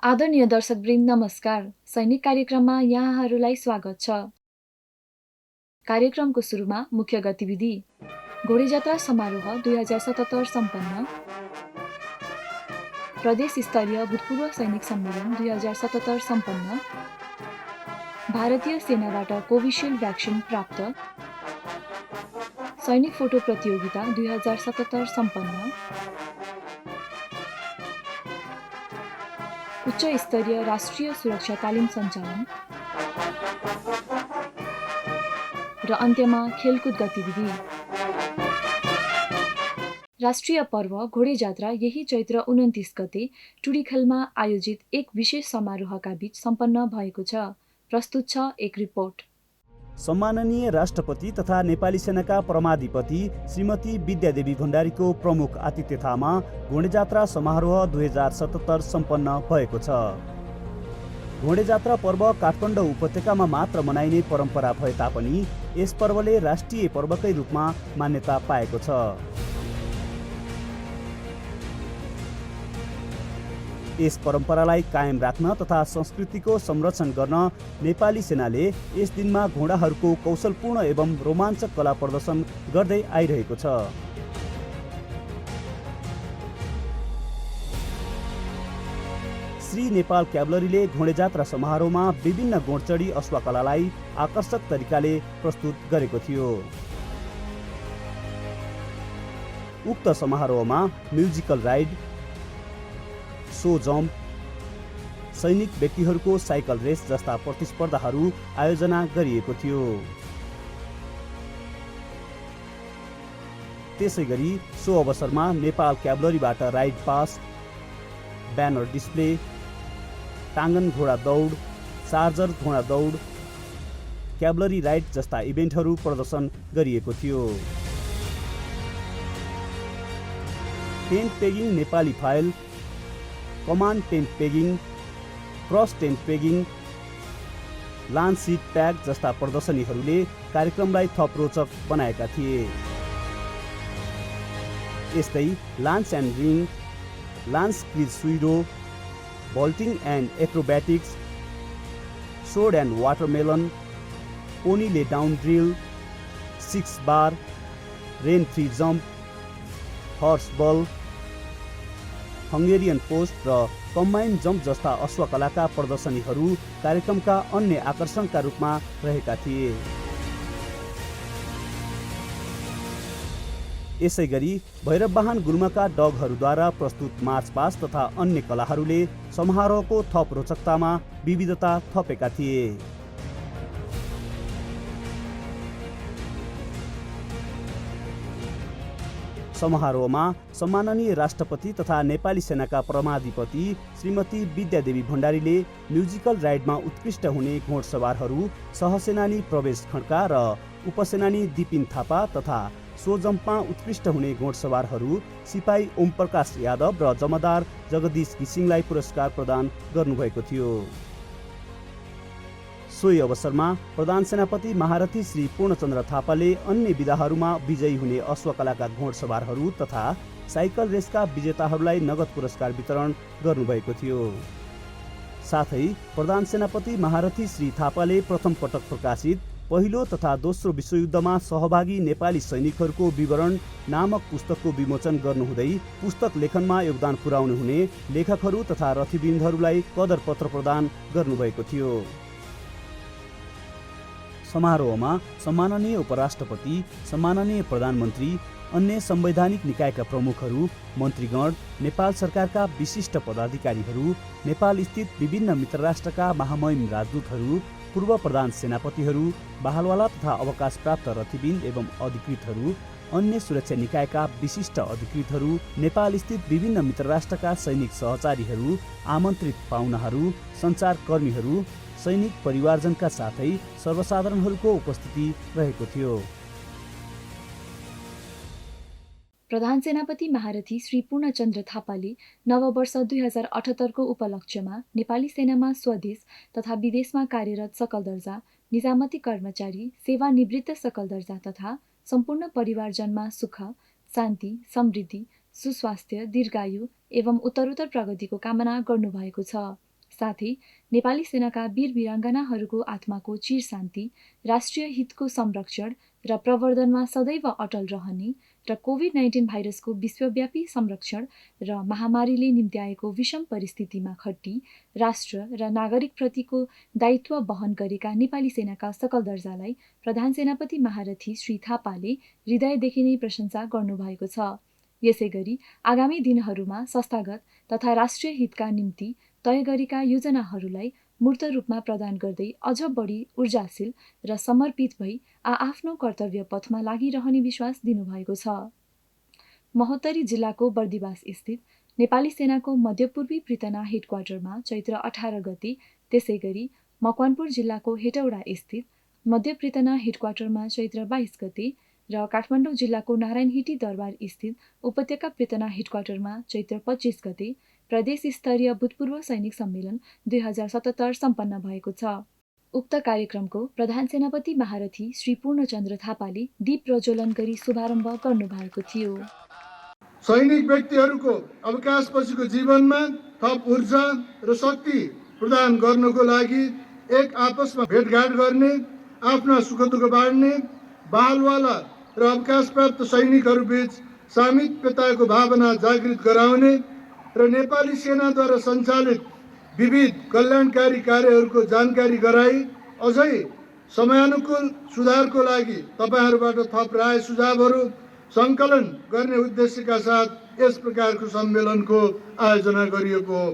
आदरणीय दर्शकवृन्द नमस्कार। सैनिक कार्यक्रममा यहाँहरूलाई स्वागत छ। कार्यक्रमको सुरुमा मुख्य गतिविधि। घोडीजात्रा समारोह 2077 सम्पन्न। प्रदेश स्तरीय भूतपूर्व सैनिक सम्मेलन 2077 सम्पन्न। भारतीय सेनाबाट कोभिसिल्ड भ्याक्सिन प्राप्त। सैनिक फोटो प्रतियोगिता 2077 सम्पन्न। उच्च स्तरीय राष्ट्रिय सुरक्षा तालिम सञ्चालन र अन्त्यमा खेलकुद गतिविधि। राष्ट्रिय पर्व घोडीजात्रा यही चैत्र 29 गते टुडीखेलमा आयोजित एक विशेष समारोहका बीच सम्पन्न भएको छ। प्रस्तुत छ एक रिपोर्ट। सम्माननीय राष्ट्रपति तथा नेपाली सेनाका परमाधिपति श्रीमती विद्यादेवी भण्डारीको प्रमुख आतिथ्यतामा घोडीजात्रा समारोह 2077 सम्पन्न भएको छ। घोडीजात्रा पर्व काठमाडौँ उपत्यकामा मात्र मनाइने परम्परा भए तापनि यस पर्वले राष्ट्रिय पर्वकै रूपमा मान्यता पाएको छ। यस परम्परालाई कायम राख्न तथा संस्कृतिको संरक्षण गर्न नेपाली सेनाले यस दिनमा घोडाहरूको कौशलपूर्ण एवं रोमाञ्चक कला प्रदर्शन गर्दै आइरहेको छ। श्री नेपाल क्याभलरीले घोडीजात्रा समारोहमा विभिन्न घोडचढी अश्वकलालाई आकर्षक तरिकाले प्रस्तुत गरेको थियो। उक्त समारोहमा म्युजिकल राइड, सो जम्प, सैनिक व्यक्तिहरूको साइकल रेस जस्ता प्रतिस्पर्धाहरू आयोजना गरिएको थियो। त्यसैगरी सो अवसरमा नेपाल क्याभलरीबाट राइड पास, ब्यानर डिस्प्ले, टाङ्गन घोडा दौड, चार्जर घोडा दौड, क्याभलरी राइड जस्ता इभेन्टहरू प्रदर्शन गरिएको थियो। Tent pegging Nepali file, command tent pegging, cross tent pegging, lance sit peg जस्ता प्रदर्शनीहरूले कार्यक्रमलाई थप रोचक बनाएका थिए। यस्तै लान्च एन्ड रिङ, लान्च क्रिज सुइरो, vaulting and acrobatics, sword and watermelon, पोनीले down drill, 6 bar, rein free jump, horse ball, Hungarian post र कम्बाइन जम्प जस्ता अश्वकलाका प्रदर्शनीहरू कार्यक्रमका अन्य आकर्षणका रूपमा रहेका थिए। यसैगरी भैरववाहन गुल्मका डगहरूद्वारा प्रस्तुत मार्चपास्ट तथा अन्य कलाहरूले समारोहको थप रोचकतामा विविधता थपेका थिए। समारोहमा सम्माननीय राष्ट्रपति तथा नेपाली सेनाका परमाधिपति श्रीमती विद्यादेवी भण्डारीले म्युजिकल राइडमा उत्कृष्ट हुने घोडसवारहरू सहसेनानी प्रवेश खड्का र उपसेनानी दिपिन थापा तथा सो जम्पमा उत्कृष्ट हुने घोडसवारहरू सिपाही ओम प्रकाश यादव र जमादार जगदीश घिसिङलाई पुरस्कार प्रदान गर्नुभएको थियो। सोही अवसरमा प्रधान सेनापति महारथी श्री पूर्णचन्द्र थापाले अन्य विधाहरूमा विजयी हुने अश्वकलाका घोडसवारहरू तथा साइकल रेसका विजेताहरूलाई नगद पुरस्कार वितरण गर्नुभएको थियो। साथै प्रधान सेनापति महारथी श्री थापाले प्रथम पटक प्रकाशित पहिलो तथा दोस्रो विश्वयुद्धमा सहभागी नेपाली सैनिकहरूको विवरण नामक पुस्तकको विमोचन गर्नुहुँदै पुस्तक लेखनमा योगदान पुर्याउनु हुने लेखकहरू तथा रथिवृन्दहरूलाई कदर पत्र प्रदान गर्नुभएको थियो। समारोहमा सम्माननीय उपराष्ट्रपति, सम्माननीय प्रधानमन्त्री, अन्य संवैधानिक निकायका प्रमुखहरू, मन्त्रीगण, नेपाल सरकारका विशिष्ट पदाधिकारीहरू, नेपाल स्थित विभिन्न मित्र राष्ट्रका महामहिम राजदूतहरू, पूर्व प्रधान सेनापतिहरू, बहालवाला तथा अवकाश प्राप्त रथिवृन्द एवं अधिकृतहरू, अन्य सुरक्षा निकायका विशिष्ट अधिकृतहरू, नेपाल स्थित विभिन्न मित्र राष्ट्रका सैनिक सहचारीहरू, आमन्त्रित पाहुनाहरू, सञ्चारकर्मीहरू, सैनिक परिवारजनका साथै सर्वसाधारणहरूको उपस्थिति रहेको थियो। प्रधान सेनापति महारथी श्री पूर्णचन्द्र थापाले नववर्ष 2078 को उपलक्ष्यमा नेपाली सेनामा स्वदेश तथा विदेशमा कार्यरत सकल दर्जा, निजामती कर्मचारी, सेवानिवृत्त सकल दर्जा तथा सम्पूर्ण परिवारजनमा सुख, शान्ति, समृद्धि, सुस्वास्थ्य, दीर्घायु एवं उत्तरोत्तर प्रगतिको कामना गर्नुभएको छ। साथै नेपाली सेनाका वीर वीराङ्गनाहरूको आत्माको चिर शान्ति, राष्ट्रिय हितको संरक्षण र प्रवर्धनमा सदैव अटल रहने र कोभिड-19 भाइरसको विश्वव्यापी संरक्षण र महामारीले निम्त्याएको विषम परिस्थितिमा खट्टी राष्ट्र र नागरिकप्रतिको दायित्व वहन गरेका नेपाली सेनाका सकल दर्जालाई प्रधान सेनापति महारथी श्री थापाले हृदयदेखि नै प्रशंसा गर्नुभएको छ। यसैगरी आगामी दिनहरूमा संस्थागत तथा राष्ट्रिय हितका निम्ति तय गरेका योजनाहरूलाई मूर्त रूपमा प्रदान गर्दै अझ बढी ऊर्जाशील र समर्पित भई आफ्नो कर्तव्य पथमा लागिरहने विश्वास दिनुभएको छ। महोत्तरी जिल्लाको बर्दिवास स्थित नेपाली सेनाको मध्यपूर्वी पृतना हेडक्वार्टरमा चैत्र 18 गते, त्यसैगरी मकवानपुर जिल्लाको हेटौडा स्थित मध्य पृतना हेडक्वार्टरमा चैत्र 22 गते र काठमाडौँ जिल्लाको नारायणहिटी दरबार स्थित उपत्यका पृतना हेडक्वार्टरमा चैत्र 25 गते प्रदेश स्तरीय भूतपूर्व सैनिक सम्मेलन 2077 सम्पन्न भएको छ। उक्त कार्यक्रमको प्रधान सेनापति महारथी श्री पूर्णचन्द्र थापाले दीप प्रज्वलन गरी शुभारम्भ गर्नुभएको थियो। सैनिक व्यक्तिहरूको अवकाशपछिको जीवनमा थप ऊर्जा र शक्ति प्रदान गर्नको लागि एक आपसमा भेटघाट गर्ने, आफ्ना सुख दुःख बाँड्ने, बालवाला र अवकाश प्राप्त सैनिकहरू बीच सामिप्यताको भावना जागृत गराउने र नेपाली सेनाद्वारा सञ्चालित विविध कल्याणकारी कार्यहरूको जानकारी गराई अझै समयानुकूल सुधारको लागि तपाईहरूबाट थप राय सुझावहरू सङ्कलन गर्ने उद्देश्यका साथ यस प्रकारको सम्मेलनको आयोजना गरिएको हो।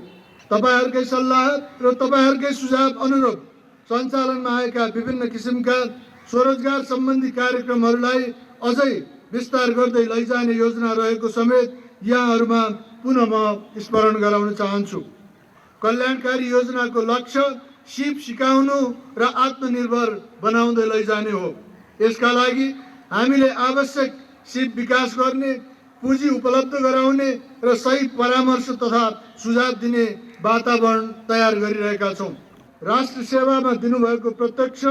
तपाईहरूकै सल्लाह र तपाईहरूकै सुझाव अनुरूप सञ्चालनमा आएका विभिन्न किसिमका स्वरोजगार सम्बन्धी कार्यक्रमहरूलाई अझै विस्तार गर्दै लैजाने योजना रहेको समेत यहाँहरूमा पुनः म स्मरण गराउन चाहन्छु। कल्याणकारी योजनाको लक्ष्य सिप सिकाउनु र आत्मनिर्भर बनाउँदै लैजाने हो। यसका लागि हामीले आवश्यक सिप विकास गर्ने, पुँजी उपलब्ध गराउने र सही परामर्श तथा सुझाव दिने वातावरण तयार गरिरहेका छौँ। राष्ट्र सेवामा दिनुभएको प्रत्यक्ष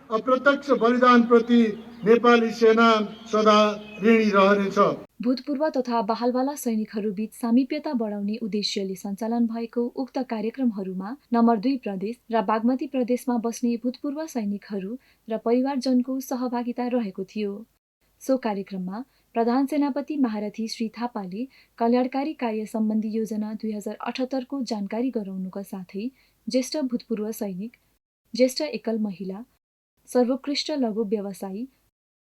अप्रत्यक्ष बलिदानप्रति नेपाली सेना सदा ऋणी रहनेछ। भूतपूर्व तथा बहालवाला सैनिकहरूबीच सामिप्यता बढाउने उद्देश्यले सञ्चालन भएको उक्त कार्यक्रमहरूमा नम्बर 2 प्रदेश र बागमती प्रदेशमा बस्ने भूतपूर्व सैनिकहरू र परिवारजनको सहभागिता रहेको थियो। सो कार्यक्रममा प्रधान सेनापति महारथी श्री थापाले कल्याणकारी कार्य सम्बन्धी योजना 2078 को जानकारी गराउनुका साथै ज्येष्ठ भूतपूर्व सैनिक, ज्येष्ठ एकल महिला, सर्वोत्कृष्ट लघु व्यवसायी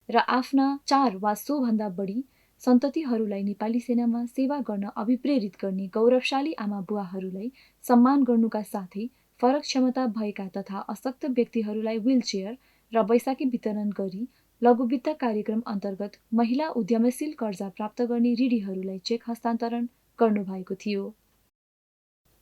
र आफ्ना 4 वा सोभन्दा बढी सन्ततिहरूलाई नेपाली सेनामा सेवा गर्न अभिप्रेरित गर्ने गौरवशाली आमा बुवाहरूलाई सम्मान गर्नुका साथै फरक क्षमता भएका तथा अशक्त व्यक्तिहरूलाई व्हीलचेयर र बैसाकी वितरण गरी लघुवित्त कार्यक्रम अन्तर्गत महिला उद्यमशील कर्जा प्राप्त गर्ने ऋणीहरूलाई चेक हस्तान्तरण गर्नुभएको थियो।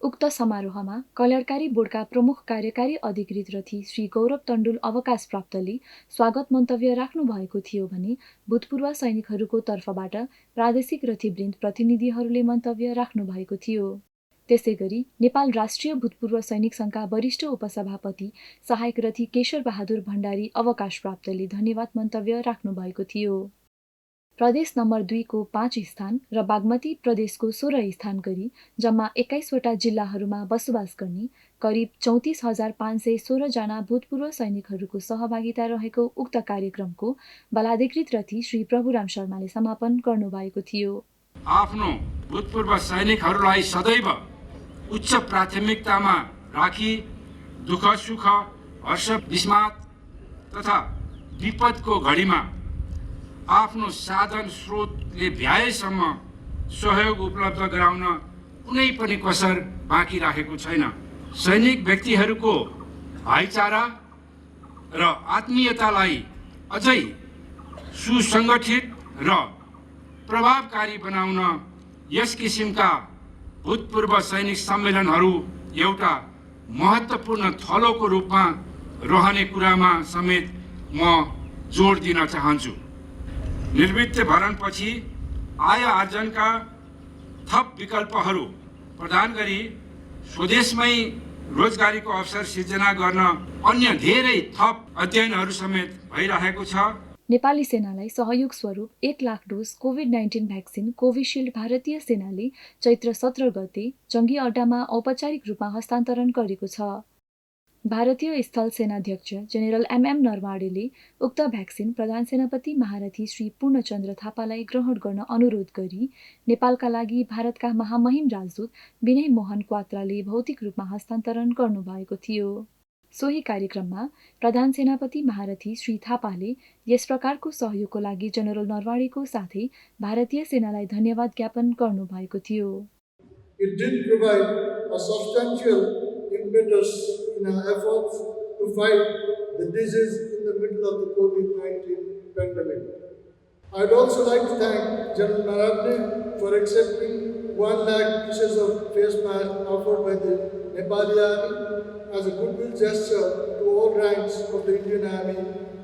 उक्त समारोहमा कल्याणकारी बोर्डका प्रमुख कार्यकारी अधिकृत रथी श्री गौरव तण्डुल अवकाश प्राप्तले स्वागत मन्तव्य राख्नु भएको थियो भने भूतपूर्व सैनिकहरूको तर्फबाट प्रादेशिक रथीवृन्द प्रतिनिधिहरूले मन्तव्य राख्नु भएको थियो। त्यसैगरी नेपाल राष्ट्रिय भूतपूर्व सैनिक सङ्घका वरिष्ठ उपसभापति सहायक रथी केशर बहादुर भण्डारी अवकाश प्राप्तले धन्यवाद मन्तव्य राख्नु भएको थियो। प्रदेश नम्बर 2 को 5 स्थान र बागमती प्रदेशको 16 स्थान गरी जम्मा 21 वटा जिल्लाहरूमा बसोबास गर्ने करिब 34,516 जना भूतपूर्व सैनिकहरूको सहभागिता रहेको उक्त कार्यक्रमको बलाधिकृत रथी श्री प्रभुराम शर्माले समापन गर्नुभएको थियो। आफ्नो भूतपूर्व सैनिकहरूलाई सदैव उच्च प्राथमिकतामा राखी दुःख सुख हर्ष विस्मात तथा विपदको घडीमा आफ्नो साधन स्रोतले भ्याएसम्म सहयोग उपलब्ध गराउन कुनै पनि कसर बाँकी राखेको छैन। सैनिक व्यक्तिहरूको भाइचारा र आत्मीयतालाई अझै सुसङ्गठित र प्रभावकारी बनाउन यस किसिमका भूतपूर्व सैनिक सम्मेलनहरू एउटा महत्त्वपूर्ण थलोको रूपमा रहने कुरामा समेत म जोड दिन चाहन्छु। निर्वृत्त भरणपछि आय आर्जनका थप विकल्पहरू प्रदान गरी स्वदेशमै रोजगारीको अवसर सिर्जना गर्न अन्य धेरै थप अध्ययनहरू समेत भइरहेको छ। नेपाली सेनालाई सहयोग स्वरूप 1 lakh dose COVID-19 vaccine Covishield भारतीय सेनाले चैत्र 17 गते जङ्गी अड्डामा औपचारिक रूपमा हस्तान्तरण गरेको छ। भारतीय स्थल सेनाध्यक्ष जेनेरल एमएम नरवाडेले उक्त भ्याक्सिन प्रधान सेनापति महारथी श्री पूर्णचन्द्र थापालाई ग्रहण गर्न अनुरोध गरी नेपालका लागि भारतका महामहिम राजदूत विनय मोहन क्वात्राले भौतिक रूपमा हस्तान्तरण गर्नुभएको थियो। सोही कार्यक्रममा प्रधान सेनापति महारथी श्री थापाले यस प्रकारको सहयोगको लागि जनरल नरवाडेको साथै भारतीय सेनालाई धन्यवाद ज्ञापन गर्नुभएको थियो। It did provide a substantial impetus in our efforts to fight the disease in the middle of the COVID-19 pandemic. I'd also like to thank General Naravne for accepting 1 lakh pieces of face mask offered by the Nepali Army as a goodwill gesture to all ranks of the Indian Army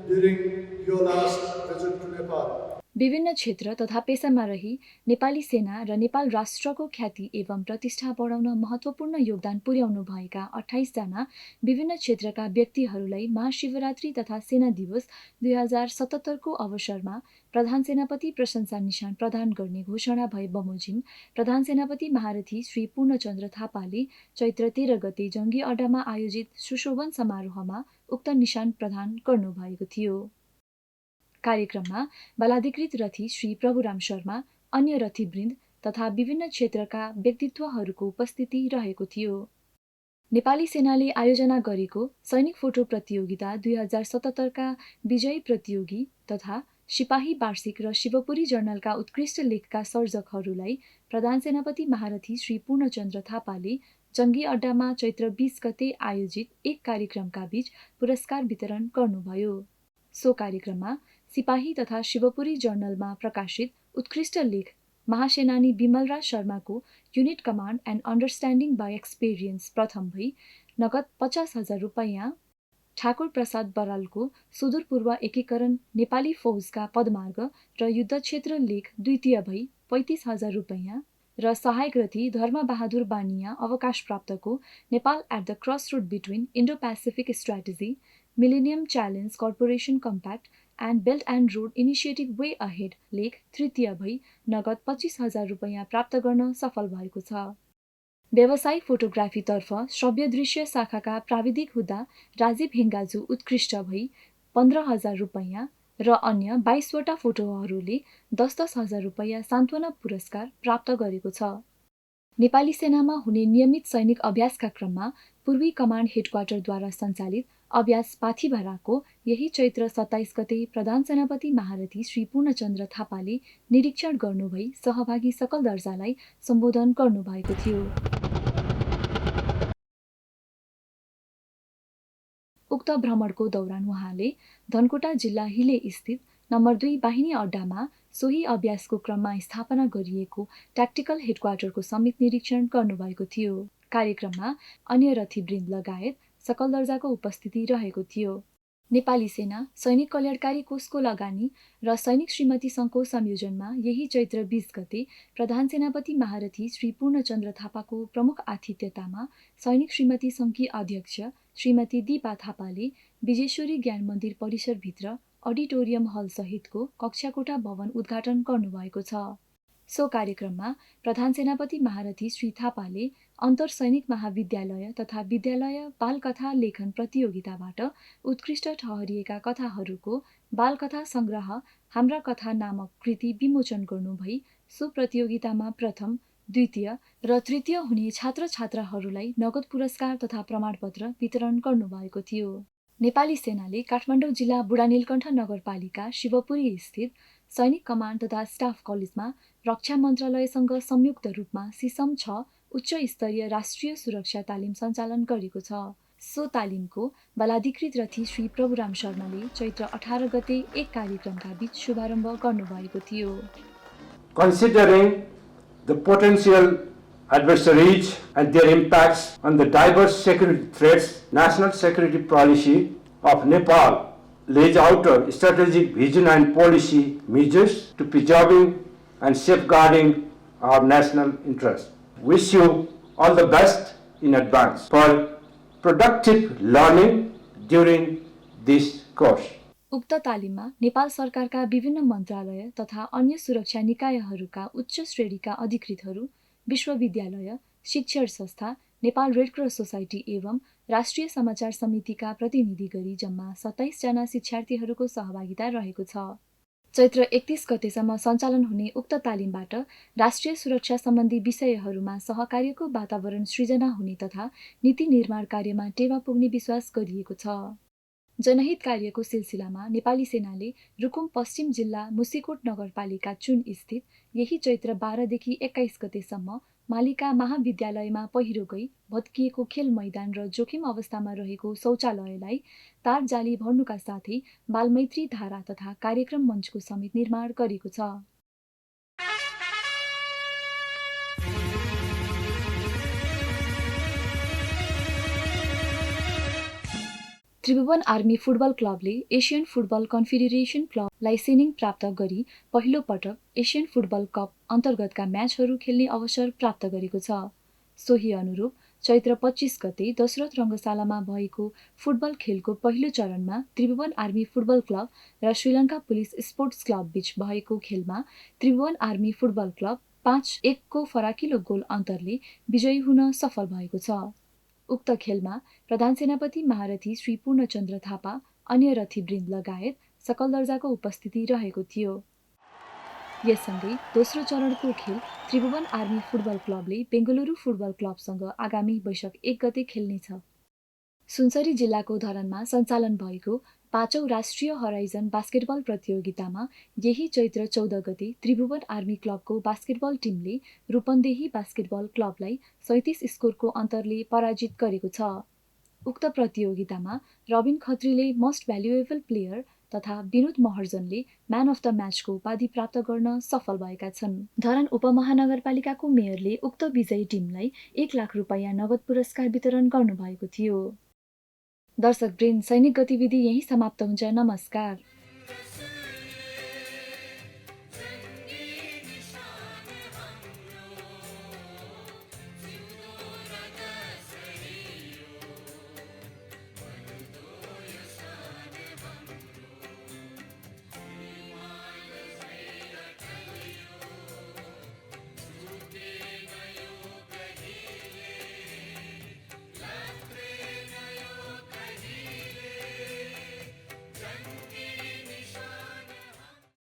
during your last visit to Nepal. विभिन्न क्षेत्र तथा पेसामा रही नेपाली सेना र नेपाल राष्ट्रको ख्याति एवं प्रतिष्ठा बढाउन महत्त्वपूर्ण योगदान पुर्याउनु भएका 28 जना विभिन्न क्षेत्रका व्यक्तिहरूलाई महाशिवरात्रि तथा सेना दिवस 2077 को अवसरमा प्रधान सेनापति प्रशंसा निशान प्रदान गर्ने घोषणा भए बमोजिम प्रधान सेनापति महारथी श्री पूर्णचन्द्र थापाले चैत्र 13 गते जङ्गी अड्डामा आयोजित सुशोभन समारोहमा उक्त निशान प्रदान गर्नुभएको थियो। कार्यक्रममा बलाधिकृत रथी श्री प्रभुराम शर्मा, अन्य रथीवृन्द तथा विभिन्न क्षेत्रका व्यक्तित्वहरूको उपस्थिति रहेको थियो। नेपाली सेनाले आयोजना गरेको सैनिक फोटो प्रतियोगिता 2077 का विजयी प्रतियोगी तथा सिपाही वार्षिक र शिवपुरी जर्नलका उत्कृष्ट लेखका सर्जकहरूलाई प्रधान सेनापति महारथी श्री पूर्णचन्द्र थापाले जङ्गी अड्डामा चैत्र 20 गते आयोजित एक कार्यक्रमका बीच पुरस्कार वितरण गर्नुभयो। सो कार्यक्रममा सिपाही तथा शिवपुरी जर्नलमा प्रकाशित उत्कृष्ट लेख महासेनानी विमलराज शर्माको unit command and understanding by experience प्रथम भई नगद 50,000 रुपैयाँ, ठाकुर प्रसाद बरालको सुदूरपूर्व एकीकरण नेपाली फौजका पदमार्ग र युद्धक्षेत्र लेख द्वितीय भई 35,000 रुपैयाँ र सहायक रथी धर्मबहादुर बानिया अवकाश प्राप्तको Nepal at the cross road between Indo Pacific strategy, Millennium Challenge Corporation compact and belt and road initiative way ahead लेख तृतीय भई नगद 25,000 रुपैयाँ प्राप्त गर्न सफल भएको छ। व्यावसायिक फोटोग्राफीतर्फ श्रव्य दृश्य शाखाका प्राविधिक हुँदा राजीव हेङ्गाजु उत्कृष्ट भई 15,000 रुपैयाँ र अन्य 22 वटा फोटोहरूले 10,000 रुपैयाँ सान्त्वना पुरस्कार प्राप्त गरेको छ। नेपाली सेनामा हुने नियमित सैनिक अभ्यासका क्रममा पूर्वी कमान्ड हेडक्वार्टरद्वारा सञ्चालित अभ्यास पाथिभराको यही चैत्र 27 गते प्रधान सेनापति महारथी श्री पूर्णचन्द्र थापाले निरीक्षण गर्नुभई सहभागी सकल दर्जालाई सम्बोधन गर्नुभएको थियो। उक्त भ्रमणको दौरान उहाँले धनकुटा जिल्ला हिले स्थित नम्बर 2 बाहिनी अड्डामा सोही अभ्यासको क्रममा स्थापना गरिएको ट्याक्टिकल हेडक्वार्टरको समेत निरीक्षण गर्नुभएको थियो। कार्यक्रममा अन्य रथीवृन्द लगायत सकल दर्जाको उपस्थिति रहेको थियो। नेपाली सेना सैनिक कल्याणकारी कोषको लगानी र सैनिक श्रीमती सङ्घको संयोजनमा यही चैत्र 20 गते प्रधान सेनापति महारथी श्री पूर्णचन्द्र थापाको प्रमुख आतिथ्यतामा सैनिक श्रीमती सङ्घकी अध्यक्ष श्रीमती दीपा थापाले विजेश्वरी ज्ञान मन्दिर परिसरभित्र अडिटोरियम हल सहितको कक्षाकोठा भवन उद्घाटन गर्नुभएको छ। सो कार्यक्रममा प्रधान सेनापति महारथी श्री थापाले अन्तर सैनिक महाविद्यालय तथा विद्यालय बालकथा लेखन प्रतियोगिताबाट उत्कृष्ट ठहरिएका कथाहरूको बालकथा सङ्ग्रह हाम्रा कथा नामक कृति विमोचन गर्नुभई सो प्रतियोगितामा प्रथम, द्वितीय र तृतीय हुने छात्र छात्राहरूलाई नगद पुरस्कार तथा प्रमाणपत्र वितरण गर्नुभएको थियो। नेपाली सेनाले काठमाडौँ जिल्ला बुढानीलकण्ठ नगरपालिका शिवपुरी स्थित सैनिक कमान्ड तथा स्टाफ कलेजमा रक्षा मन्त्रालयसँग संयुक्त रूपमा सिसम 6 उच्च स्तरीय राष्ट्रिय सुरक्षा तालिम सञ्चालन गरेको छ। सो तालिमको बलाधिकृत रथी श्री प्रभुराम शर्माले चैत्र 18 गते एक कार्यक्रमका बीच शुभारम्भ गर्नुभएको थियो। Considering the potential adversaries and their impacts on the diverse security threats, National Security Policy of Nepal lays out a strategic vision and policy measures to preserving and safeguarding our national interests. Wish you all the best in advance for productive learning during this course. उक्त तालिममा नेपाल सरकारका विभिन्न मन्त्रालय तथा अन्य सुरक्षा निकायहरूका उच्च श्रेणीका अधिकृतहरू, विश्वविद्यालय, शिक्षण संस्था, नेपाल रेड क्रस सोसाइटी एवं राष्ट्रिय समाचार समितिका प्रतिनिधि गरी जम्मा 27 जना शिक्षार्थीहरूको सहभागिता रहेको छ। चैत्र 31 गतेसम्म सञ्चालन हुने उक्त तालिमबाट राष्ट्रिय सुरक्षा सम्बन्धी विषयहरूमा सहकार्यको वातावरण सृजना हुने तथा नीति निर्माण कार्यमा टेवा पुग्ने विश्वास गरिएको छ। जनहित कार्यको सिलसिलामा नेपाली सेनाले रुकुम पश्चिम जिल्ला मुसिकोट नगरपालिका चुन स्थित यही चैत्र 12 देखि 21 गतेसम्म मालिका महाविद्यालयमा पहिरो गई भत्किएको खेल मैदान र जोखिम अवस्थामा रहेको शौचालयलाई तार जाली भर्नुका साथै बालमैत्री धारा तथा कार्यक्रम मञ्चको समेत निर्माण गरेको छ। त्रिभुवन आर्मी फुटबल क्लबले Asian football confederation club licensing प्राप्त गरी पहिलो पटक एसियन फुटबल कप अन्तर्गतका म्याचहरू खेल्ने अवसर प्राप्त गरेको छ। सोही अनुरूप चैत्र 25 गते दशरथ रङ्गशालामा भएको फुटबल खेलको पहिलो चरणमा त्रिभुवन आर्मी फुटबल क्लब र श्रीलङ्का पुलिस स्पोर्ट्स क्लब बीच भएको खेलमा त्रिभुवन आर्मी फुटबल क्लब 5-1 को फराकिलो गोल अन्तरले विजयी हुन सफल भएको छ। उक्त खेलमा प्रधान सेनापति महारथी श्री पूर्णचन्द्र थापा, अन्य रथीवृन्द लगायत सकल दर्जाको उपस्थिति रहेको थियो। यससँगै दोस्रो चरणको खेल त्रिभुवन आर्मी फुटबल क्लबले बेङ्गलुरु फुटबल क्लबसँग आगामी वैशाख 1 गते खेल्नेछ। सुनसरी जिल्लाको धरानमा सञ्चालन भएको 5औं राष्ट्रिय हराइजन बास्केटबल प्रतियोगितामा यही चैत्र 14 गते त्रिभुवन आर्मी क्लबको बास्केटबल टिमले रूपन्देही बास्केटबल क्लबलाई 37 स्कोरको अन्तरले पराजित गरेको छ। उक्त प्रतियोगितामा रबिन खत्रीले मोस्ट भ्यालुएबल प्लेयर तथा विनोद महर्जनले म्यान अफ द म्याचको उपाधि प्राप्त गर्न सफल भएका छन्। धरान उपमहानगरपालिकाको मेयरले उक्त विजयी टिमलाई 1 लाख रुपैयाँ नगद पुरस्कार वितरण गर्नुभएको थियो। दर्शकवृन्द, सैनिक गतिविधि यही समाप्त हुन्छ। नमस्कार।